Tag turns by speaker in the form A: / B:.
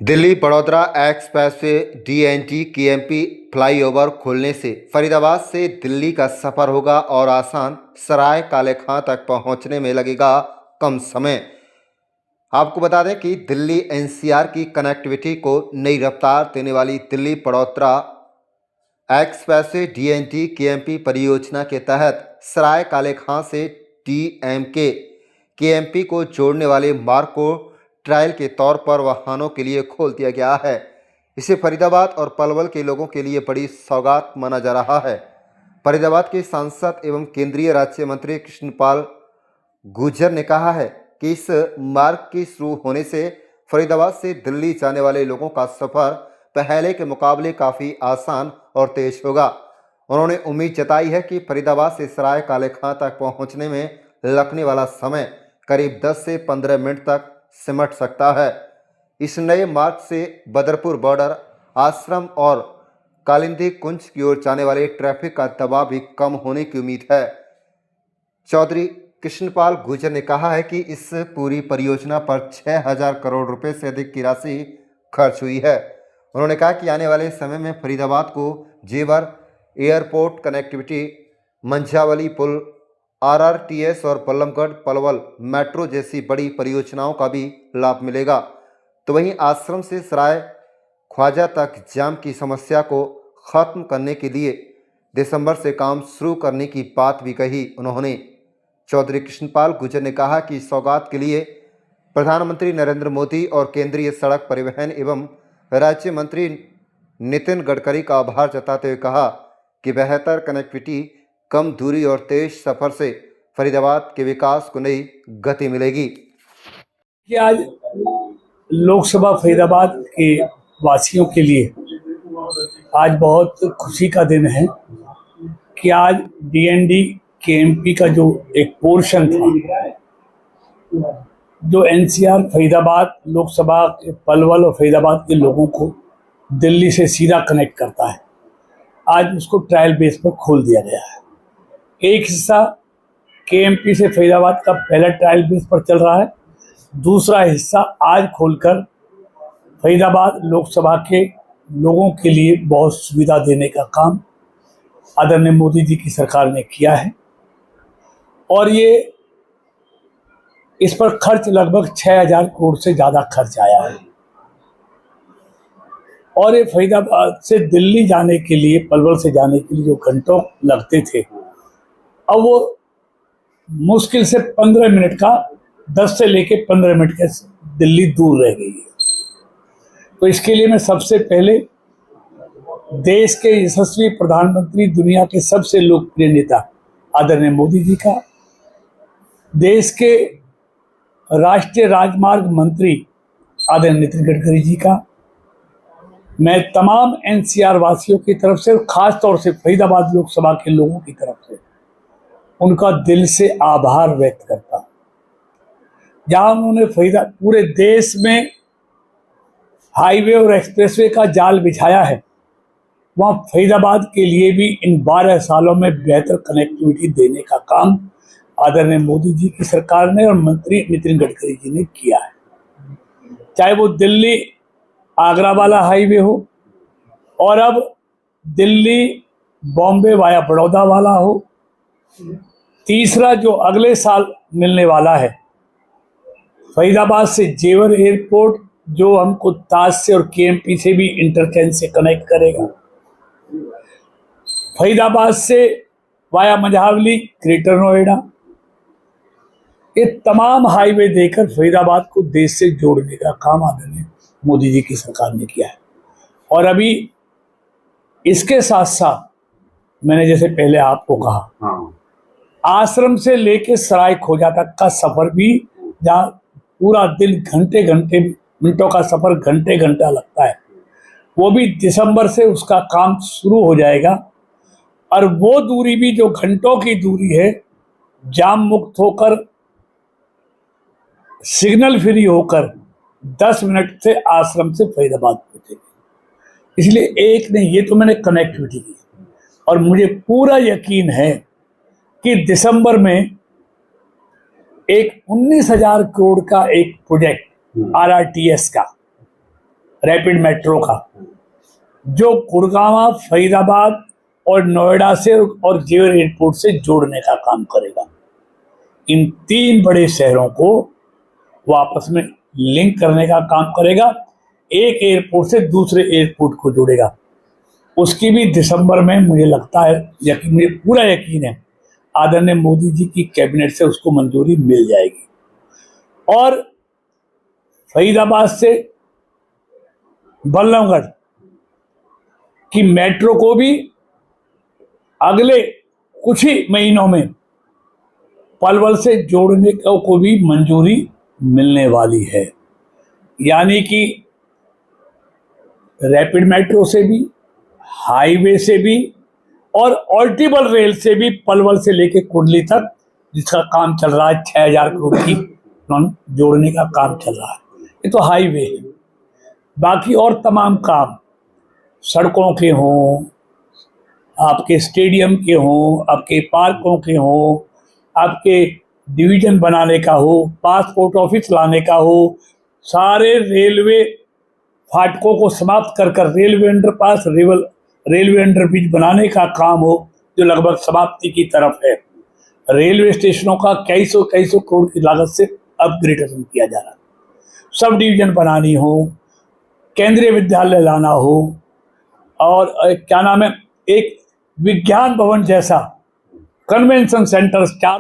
A: Delhi Baroda express DNT KMP flyover खुलने से फरीदाबाद से दिल्ली का सफर होगा और आसान। सराय काले खां तक पहुंचने में लगेगा कम समय। आपको बता दें कि दिल्ली एनसीआर की कनेक्टिविटी को नई रफ्तार देने वाली Delhi Baroda express DNT KMP परियोजना के तहत सराय काले खां से डीएमके केएमपी को जोड़ने वाले मार्ग को ट्रायल के तौर पर वाहनों के लिए खोल दिया गया है। इसे फरीदाबाद और पलवल के लोगों के लिए बड़ी सौगात माना जा रहा है। फरीदाबाद के सांसद एवं केंद्रीय राज्य मंत्री कृष्णपाल गुर्जर ने कहा है कि इस मार्ग के शुरू होने से फरीदाबाद से दिल्ली जाने वाले लोगों का सफर पहले के मुकाबले काफ़ी आसान और तेज होगा। उन्होंने उम्मीद जताई है कि फरीदाबाद से सराय काले खां तक पहुंचने में लगने वाला समय करीब 10 से 15 मिनट तक सिमट सकता है। इस नए मार्ग से बदरपुर बॉर्डर, आश्रम और कालिंदी कुंज की ओर जाने वाले ट्रैफिक का दबाव भी कम होने की उम्मीद है। चौधरी कृष्णपाल गुर्जर ने कहा है कि इस पूरी परियोजना पर 6000 करोड़ रुपए से अधिक की राशि खर्च हुई है। उन्होंने कहा कि आने वाले समय में फरीदाबाद को जेवर एयरपोर्ट कनेक्टिविटी, मंझावली पुल, आरआरटीएस और बल्लभगढ़ पलवल मेट्रो जैसी बड़ी परियोजनाओं का भी लाभ मिलेगा। तो वहीं आश्रम से सराय ख्वाजा तक जाम की समस्या को खत्म करने के लिए दिसंबर से काम शुरू करने की बात भी कही उन्होंने। चौधरी कृष्णपाल गुर्जर ने कहा कि सौगात के लिए प्रधानमंत्री नरेंद्र मोदी और केंद्रीय सड़क परिवहन एवं राज्य मंत्री नितिन गडकरी का आभार जताते हुए कहा कि बेहतर कनेक्टिविटी, कम दूरी और तेज सफर से फरीदाबाद के विकास को नई गति मिलेगी।
B: कि आज लोकसभा फरीदाबाद के वासियों के लिए आज बहुत खुशी का दिन है कि आज डीएनडी केएमपी का जो एक पोर्शन था, जो एनसीआर फरीदाबाद लोकसभा के पलवल और फरीदाबाद के लोगों को दिल्ली से सीधा कनेक्ट करता है, आज उसको ट्रायल बेस पर खोल दिया गया है। एक हिस्सा केएमपी से फरीदाबाद का पहला ट्रायल बेस पर चल रहा है, दूसरा हिस्सा आज खोलकर फरीदाबाद लोकसभा के लोगों के लिए बहुत सुविधा देने का काम आदरणीय मोदी जी की सरकार ने किया है। और ये इस पर खर्च लगभग 6000 करोड़ से ज़्यादा खर्च आया है। और ये फरीदाबाद से दिल्ली जाने के लिए, पलवल से जाने के लिए जो घंटों लगते थे, अब वो मुश्किल से 15 मिनट का, 10 से लेके 15 मिनट के दिल्ली दूर रह गई है। तो इसके लिए मैं सबसे पहले देश के यशस्वी प्रधानमंत्री, दुनिया के सबसे लोकप्रिय नेता आदरणीय मोदी जी का, देश के राष्ट्रीय राजमार्ग मंत्री आदरणीय नितिन गडकरी जी का, मैं तमाम एनसीआर वासियों की तरफ से, खास तौर से फरीदाबाद लोकसभा के लोगों की तरफ से उनका दिल से आभार व्यक्त करता हूं। जहां उन्होंने पूरे देश में हाईवे और एक्सप्रेसवे का जाल बिछाया है, वहां फरीदाबाद के लिए भी इन 12 सालों में बेहतर कनेक्टिविटी देने का काम आदरणीय मोदी जी की सरकार ने और मंत्री नितिन गडकरी जी ने किया है। चाहे वो दिल्ली आगरा वाला हाईवे हो, और अब दिल्ली बॉम्बे वाया बड़ौदा वाला हो, तीसरा जो अगले साल मिलने वाला है फरीदाबाद से जेवर एयरपोर्ट, जो हमको ताज से और केएमपी से भी इंटरचेंज से कनेक्ट करेगा, फरीदाबाद से वाया मंझावली ग्रेटर नोएडा, ये तमाम हाईवे देकर फरीदाबाद को देश से जोड़ने का काम आदरणीय मोदी जी की सरकार ने किया है। और अभी इसके साथ साथ मैंने जैसे पहले आपको कहा, आश्रम से लेके सराय खोजा तक का सफर भी, जहाँ पूरा दिन घंटे घंटे, मिनटों का सफर घंटे घंटा लगता है, वो भी दिसंबर से उसका काम शुरू हो जाएगा। और वो दूरी भी जो घंटों की दूरी है, जाम मुक्त होकर, सिग्नल फ्री होकर 10 मिनट से आश्रम से फरीदाबाद पहुंचेगी। इसलिए एक नहीं, ये तो मैंने कनेक्टिविटी की, और मुझे पूरा यकीन है कि दिसंबर में एक 19,000 करोड़ का एक प्रोजेक्ट आरआरटीएस का, रैपिड मेट्रो का, जो गुड़गांव, फरीदाबाद और नोएडा से और जेवर एयरपोर्ट से जोड़ने का काम करेगा। इन 3 बड़े शहरों को वो आपस में लिंक करने का काम करेगा, एक एयरपोर्ट से दूसरे एयरपोर्ट को जोड़ेगा। उसकी भी दिसंबर में मुझे लगता है, मुझे पूरा यकीन है, आदरणीय मोदी जी की कैबिनेट से उसको मंजूरी मिल जाएगी। और फरीदाबाद से बल्लभगढ़ की मेट्रो को भी अगले कुछ ही महीनों में पलवल से जोड़ने को भी मंजूरी मिलने वाली है। यानी कि रैपिड मेट्रो से भी, हाईवे से भी और ऑल्टिबल रेल से भी पलवल से लेके कुंडली तक जिसका काम चल रहा है, 6000 करोड़ की जोड़ने का काम चल रहा है। ये तो हाईवे है। बाकी और तमाम काम सड़कों के हों, आपके स्टेडियम के हों, आपके पार्कों के हों, आपके डिवीजन बनाने का हो, पासपोर्ट ऑफिस लाने का हो, सारे रेलवे फाटकों को समाप्त कर कर रेलवे अंडरपास, रेलवे अंडरब्रिज बनाने का काम हो, जो लगभग समाप्ति की तरफ है। रेलवे स्टेशनों का कई सौ करोड़ की लागत से अपग्रेडेशन किया जा रहा है। सब डिवीजन बनानी हो, केंद्रीय विद्यालय लाना हो, और क्या नाम है, एक विज्ञान भवन जैसा कन्वेंशन सेंटर, 4